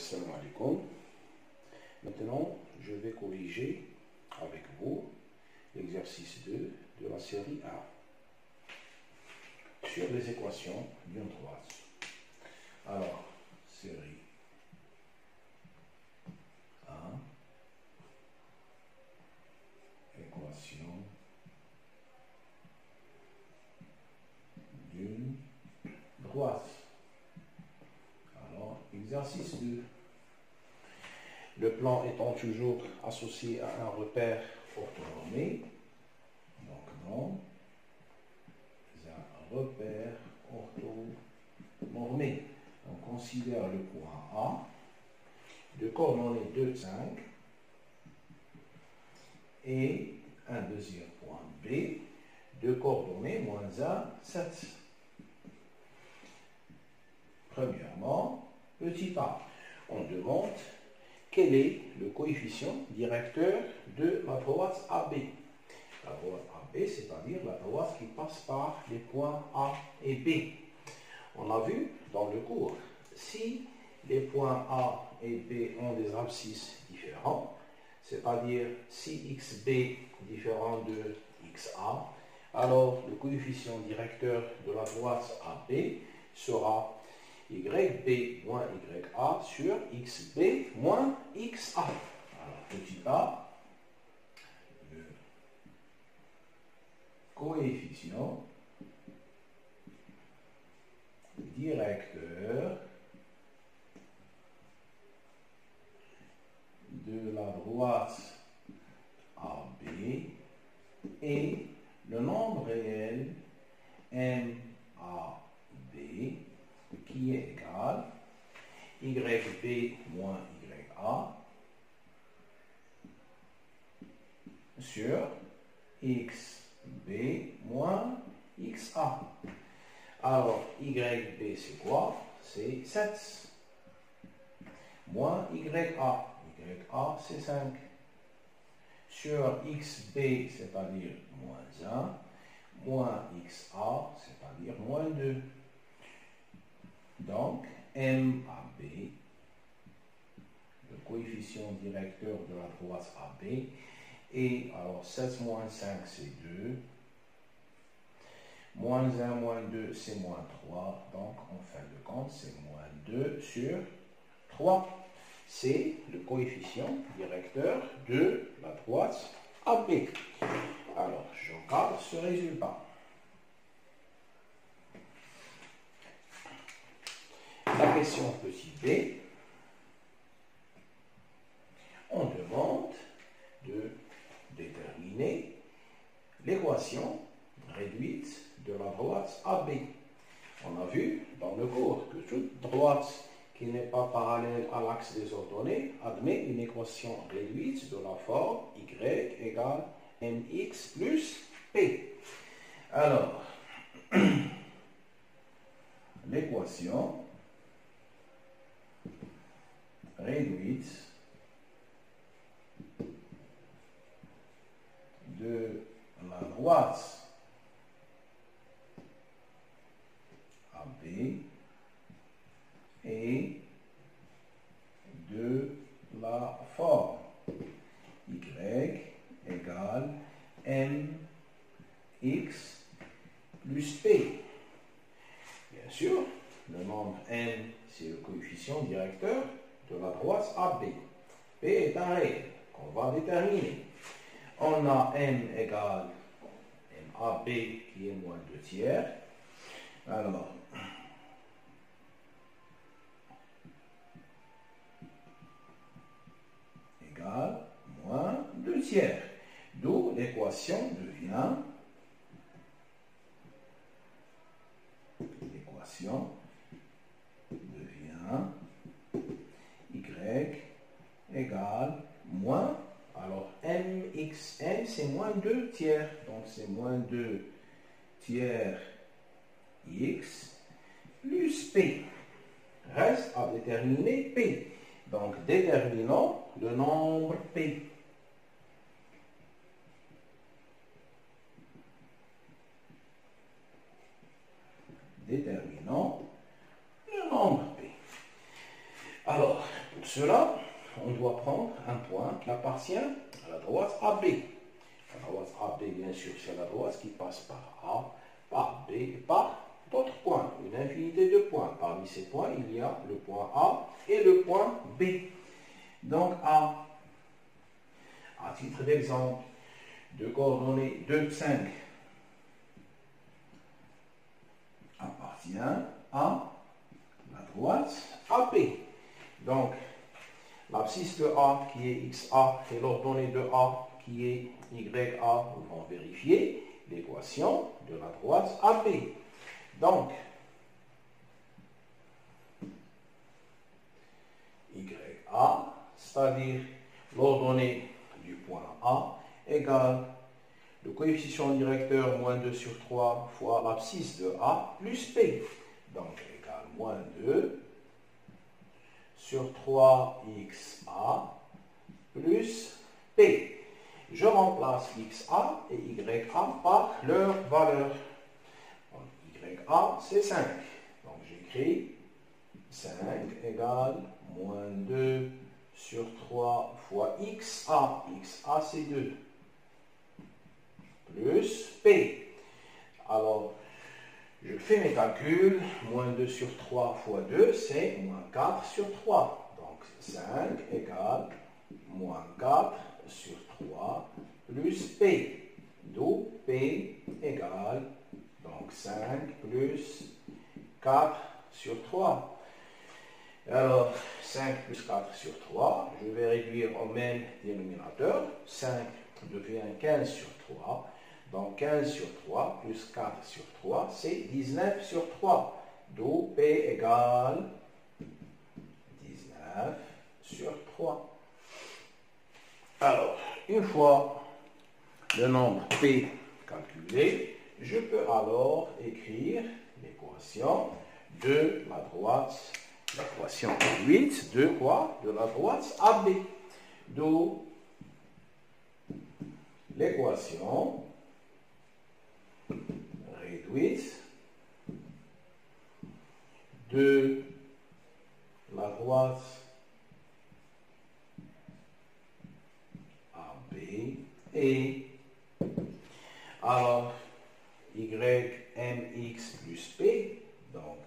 Assalamu alaikum. Maintenant, je vais corriger avec vous l'exercice 2 de la série A sur les équations d'une droite. Alors, série A, équation d'une droite. Alors, exercice 2. Le plan étant toujours associé à un repère orthonormé, donc non, un repère orthonormé. On considère le point A, de coordonnées 2, 5, et un deuxième point B, de coordonnées -1, 7. Premièrement, petit a, on demande quel est le coefficient directeur de la droite AB. La droite AB, c'est-à-dire la droite qui passe par les points A et B. On a vu dans le cours, si les points A et B ont des abscisses différents, c'est-à-dire si XB différent de XA, alors le coefficient directeur de la droite AB sera YB moins YA sur XB moins XA. Alors, petit a, le coefficient directeur de la droite AB est le nombre réel MAB qui est égal YB moins YA sur XB moins XA. Alors, YB c'est quoi? C'est 7. Moins YA. YA c'est 5. Sur XB, c'est-à-dire -1, moins XA, c'est-à-dire -2. Donc, MAB, le coefficient directeur de la droite AB, et alors 7 moins 5 c'est 2, -1 moins 2 c'est -3, donc en fin de compte c'est -2 sur 3. C'est le coefficient directeur de la droite AB. Alors, je garde ce résultat. La question petit b, on demande de déterminer l'équation réduite de la droite AB. On a vu dans le cours que toute droite qui n'est pas parallèle à l'axe des ordonnées admet une équation réduite de la forme y égale mx plus p. Alors, l'équation réduite de la droite AB et de la forme y égale mx plus p. Bien sûr, le nombre m, c'est le coefficient directeur de la droite AB. P est un réel qu'on va déterminer. On a m égale MAB qui est -2/3. Alors, égale -2/3. D'où l'équation devient y égale moins, alors mxn c'est -2/3, donc c'est -2/3 x plus p. Reste à déterminer p. Donc déterminons le nombre p. Déterminons le nombre p. Alors, cela, on doit prendre un point qui appartient à la droite AB. La droite AB, bien sûr, c'est la droite qui passe par A, par B et par d'autres points, une infinité de points. Parmi ces points, il y a le point A et le point B. Donc A, à titre d'exemple, de coordonnées 2, 5 appartient à la droite AB. Donc, l'abscisse de A qui est XA et l'ordonnée de A qui est YA vont vérifier l'équation de la droite AB. Donc, YA, c'est-à-dire l'ordonnée du point A, égale le coefficient directeur moins 2 sur 3 fois l'abscisse de A plus P. Donc, égale moins 2 sur 3XA plus P. Je remplace XA et YA par leur valeur. YA, c'est 5. Donc, j'écris 5 égale moins 2 sur 3 fois XA. XA, c'est 2. Plus P. Alors, je fais mes calculs. Moins 2 sur 3 fois 2, c'est moins 4 sur 3. Donc, 5 égale moins 4 sur 3 plus P. D'où P égale donc 5 plus 4 sur 3. Alors, 5 plus 4 sur 3, je vais réduire au même dénominateur. 5 devient 15 sur 3. Donc 15 sur 3 plus 4 sur 3, c'est 19 sur 3. D'où P égale 19 sur 3. Alors, une fois le nombre P calculé, je peux alors écrire l'équation de la droite, l'équation 8 de quoi? De la droite AB. D'où l'équation réduite de la droite AB et alors YMX plus P, donc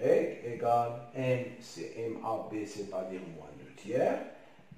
Y égale M, c'est MAB, c'est-à-dire moins 2 tiers,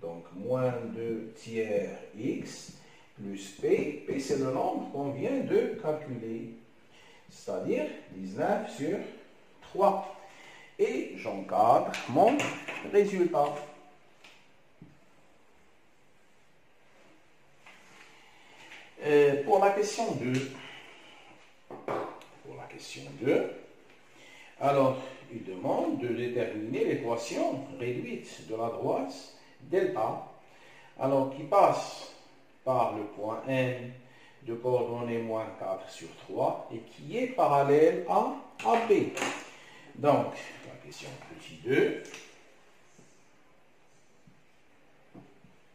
donc moins 2 tiers X plus P, P c'est le nombre qu'on vient de calculer, c'est-à-dire 19 sur 3. Et j'encadre mon résultat. Pour la question 2, alors il demande de déterminer l'équation réduite de la droite delta, alors qui passe par le point M de coordonnées moins 4 sur 3 et qui est parallèle à AB. Donc, la question petit 2,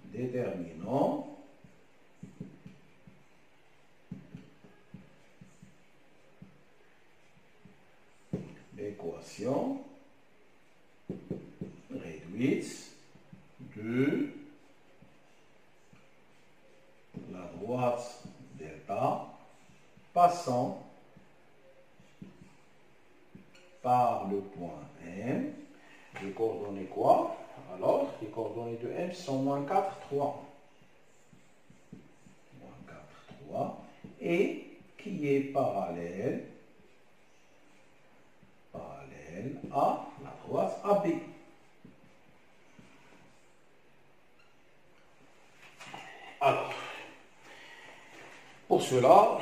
déterminons l'équation réduite de la droite delta passant par le point M. Les coordonnées quoi? Alors, les coordonnées de M sont moins 4, 3. Moins 4, 3. Et qui est parallèle à la droite AB. Alors, pour cela,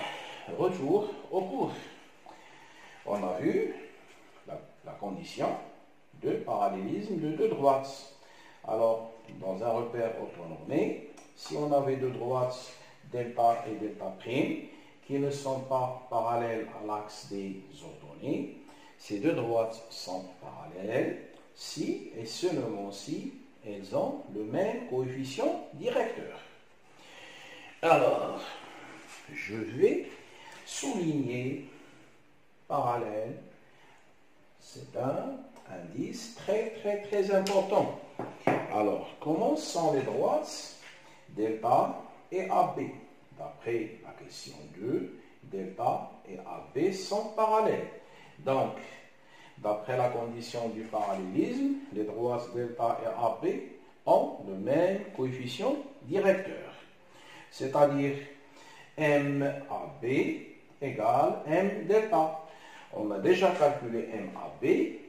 retour au cours. On a vu la condition de parallélisme de deux droites. Alors, dans un repère orthonormé, si on avait deux droites delta et delta prime qui ne sont pas parallèles à l'axe des ordonnées, ces deux droites sont parallèles si et seulement si elles ont le même coefficient directeur. Alors, je vais souligner parallèle. C'est un indice très important. Alors, comment sont les droites delta et AB? D'après la question 2, delta et AB sont parallèles. Donc, d'après la condition du parallélisme, les droites delta et AB ont le même coefficient directeur. C'est-à-dire MAB égale M delta. On a déjà calculé MAB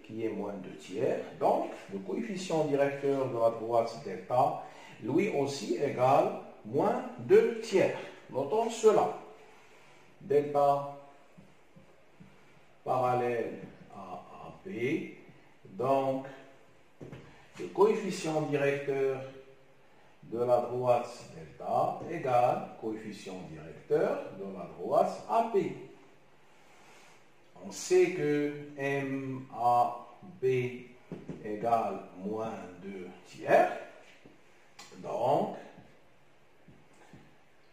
qui est moins 2 tiers. Donc, le coefficient directeur de la droite delta, lui aussi égale moins 2 tiers. Notons cela. Delta parallèle à AB. Donc, le coefficient directeur de la droite delta égale coefficient directeur de la droite AB. On sait que MAB égale moins 2 tiers. Donc,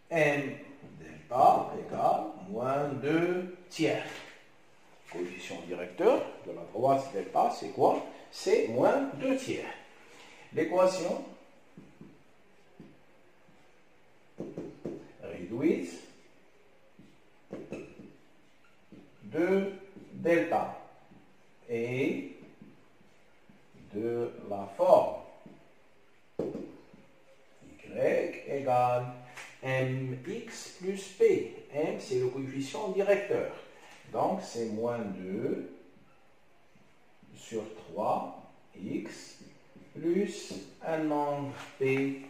M delta égale moins 2 tiers. Coefficient directeur de la droite delta, c'est quoi? C'est moins 2 tiers. L'équation réduite de delta et de la forme y égale mx plus p. M, c'est le coefficient directeur. Donc, c'est moins 2 sur 3x plus un nombre p.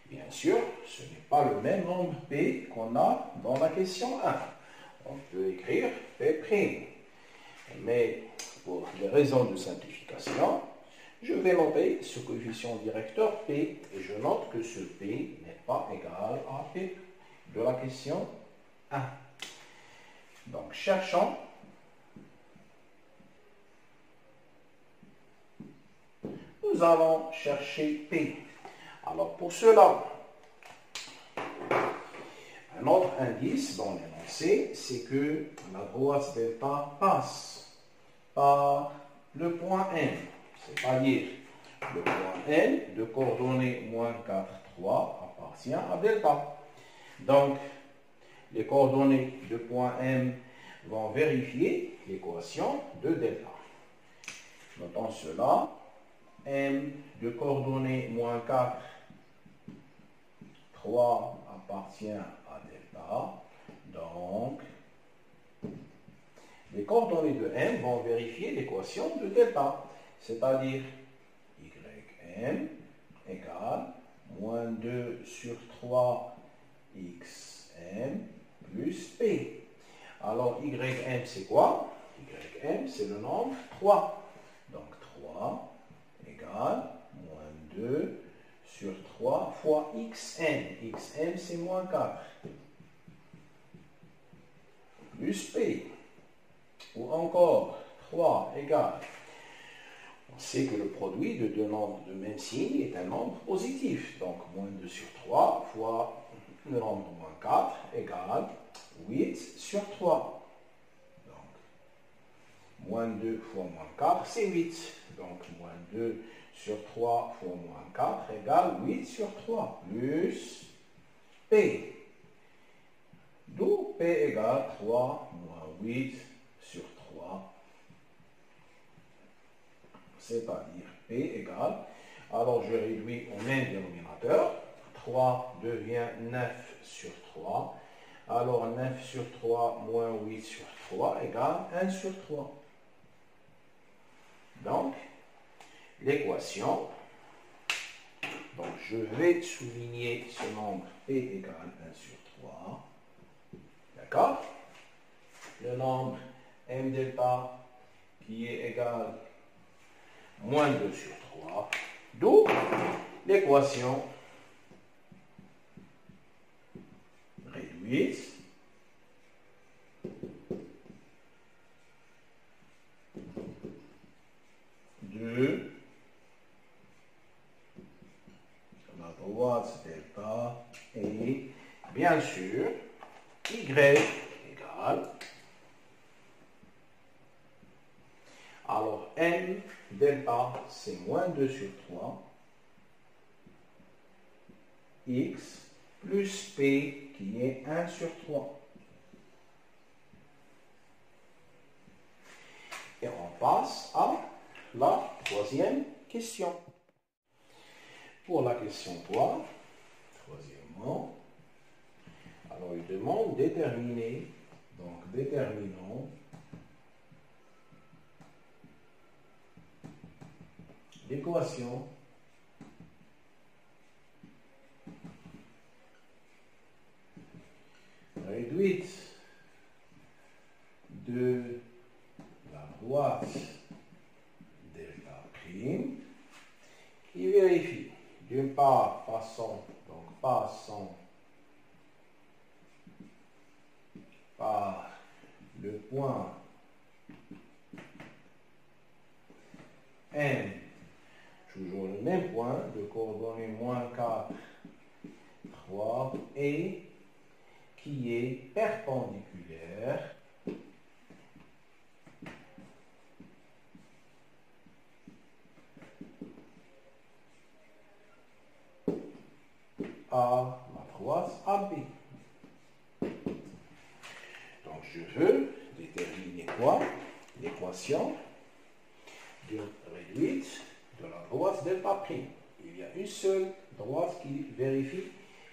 Bien sûr, ce n'est pas le même nombre p qu'on a dans la question 1. On peut écrire p'. Mais pour des raisons de simplification, je vais noter ce coefficient directeur p et je note que ce p n'est pas égal à p de la question 1. Donc, cherchons nous allons chercher p. Alors, pour cela, un autre indice dans l'énoncé, c'est que la droite delta passe par le point N, c'est-à-dire le point N de coordonnées moins 4, 3 appartient à delta. Donc, les coordonnées de point M vont vérifier l'équation de delta. Notons cela. M de coordonnées moins 4, 3 appartient à delta. Donc, les coordonnées de M vont vérifier l'équation de delta. C'est-à-dire Ym égale moins 2 sur 3 xm plus p. Alors, Ym, c'est quoi? Ym, c'est le nombre 3. Donc, 3 égale moins 2 sur 3 fois xm. Xm, c'est moins 4. Plus p. Ou encore, 3 égale. On sait que le produit de deux nombres de même signe est un nombre positif. Donc, moins 2 sur 3 fois le nombre moins 4 égale 8 sur 3. Donc, moins 2 fois moins 4, c'est 8. Donc, moins 2 sur 3 fois moins 4 égale 8 sur 3, plus P. D'où P égale 3 moins 8 sur 3. C'est-à-dire P égale, alors je réduis au même dénominateur, 3 devient 9 sur 3, alors 9 sur 3 moins 8 sur 3 égale 1 sur 3. Donc, l'équation, donc je vais souligner ce nombre P égale 1 sur 3, d'accord? Le nombre M delta qui est égal moins 2 sur 3, d'où l'équation réduite de la droite delta et bien sûr y égale, alors m delta c'est moins 2 sur 3 x plus p qui est 1 sur 3. Et on passe à la troisième question. Pour la question 3, troisièmement, alors il demande déterminer, donc déterminons l'équation réduite de la droite delta prime qui vérifie d'une part passant par le point M, toujours le même point de coordonnées moins 4, 3, et qui est perpendiculaire à la droite AB. Donc je veux déterminer quoi? L'équation réduite de la droite delta prime. Il y a une seule droite qui vérifie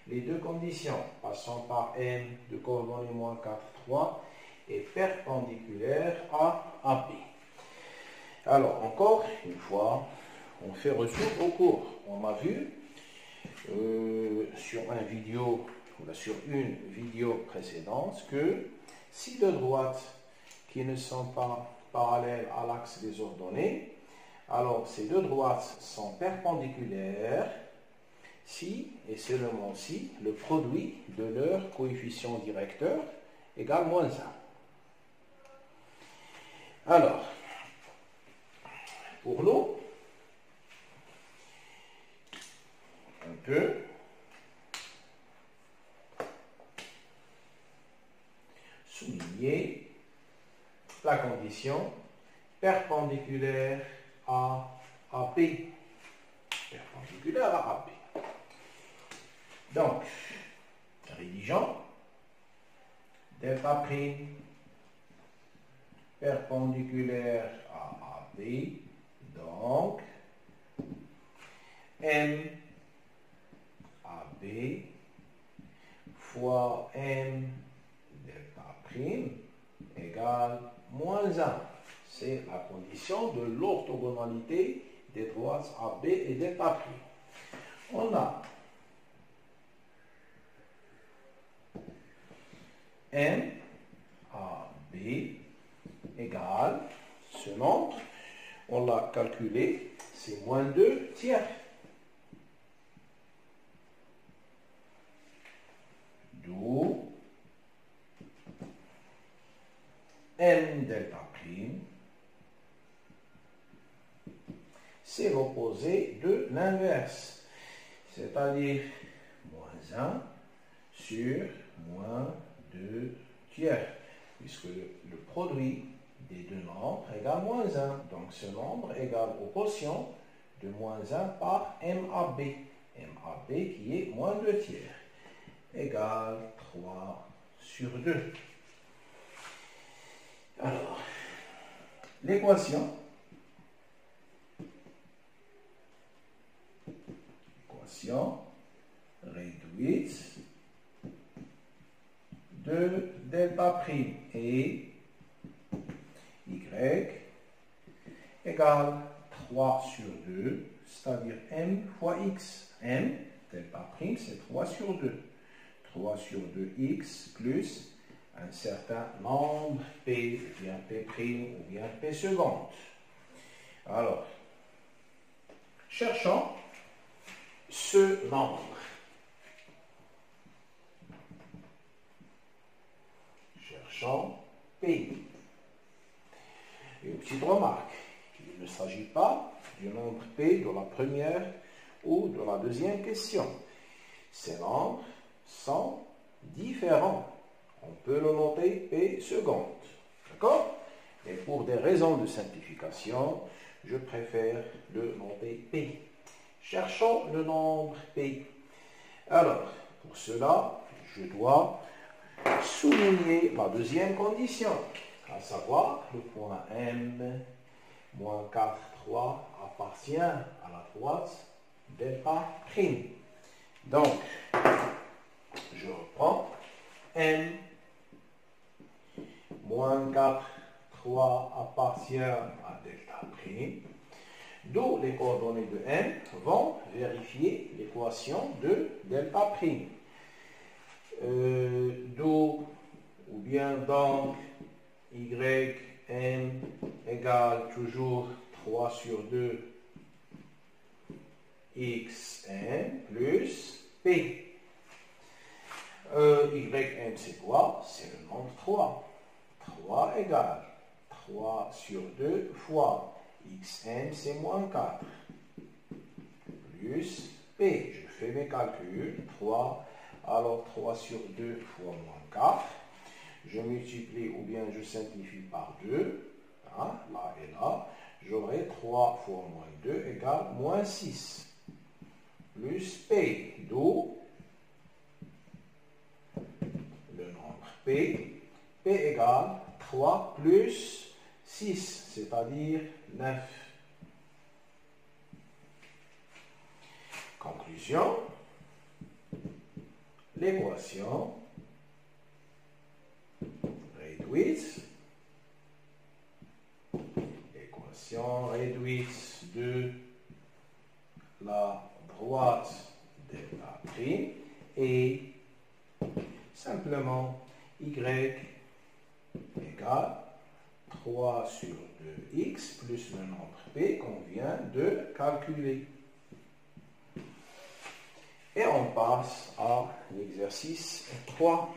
les deux conditions, passant par M de coordonnées moins 4, 3 et perpendiculaire à AB. Alors, encore une fois, on fait retour au cours. On a vu sur une vidéo précédente que si deux droites qui ne sont pas parallèles à l'axe des ordonnées, alors ces deux droites sont perpendiculaires si et seulement si le produit de leur coefficient directeur égale moins 1. Alors, pour nous, on peut souligner la condition perpendiculaire à AP. Perpendiculaire à AP. Donc, rédigeons delta prime perpendiculaire à AB. Donc, M AB fois M delta prime égale moins 1. C'est la condition de l'orthogonalité des droites AB et delta prime. On a M AB égale ce nombre, on l'a calculé, c'est moins 2 tiers. D'où M delta prime, c'est l'opposé de l'inverse, c'est-à-dire moins 1 sur moins 2 tiers, puisque le produit des deux nombres égale moins 1. Donc ce nombre égale au quotient de moins 1 par MAB. MAB qui est moins 2 tiers égale 3 sur 2. Alors, l'équation réduite de delta prime et y égale 3 sur 2, c'est-à-dire m fois x. M, delta prime, c'est 3 sur 2. 3 sur 2x plus un certain nombre p, ou bien p' ou bien p seconde. Alors, cherchons ce nombre. Cherchons P. Une petite remarque, il ne s'agit pas du nombre P de la première ou de la deuxième question. Ces nombres sont différents. On peut le noter P seconde. D'accord? Et pour des raisons de simplification, je préfère le noter P. Cherchons le nombre P. Alors, pour cela, je dois souligner ma deuxième condition, à savoir le point M moins 4, 3 appartient à la droite delta prime. Donc, je reprends M moins 4, 3 appartient à delta prime, d'où les coordonnées de M vont vérifier l'équation de delta prime. D'où ou bien donc Ym égale toujours 3 sur 2 Xn plus P. Ym c'est quoi? C'est le nombre 3. 3 égale 3 sur 2 fois Xn c'est moins 4 plus P. Je fais mes calculs. 3, alors 3 sur 2 fois moins 4. Je multiplie ou bien je simplifie par 2. Hein, là et là. J'aurai 3 fois moins 2 égale moins 6. Plus P. D'où le nombre P. P égale 3 plus 6, c'est-à-dire 9. Conclusion, l'équation réduite de la droite delta prime est simplement y égale 3 sur 2x plus le nombre p qu'on vient de calculer. Et on passe à l'exercice 3.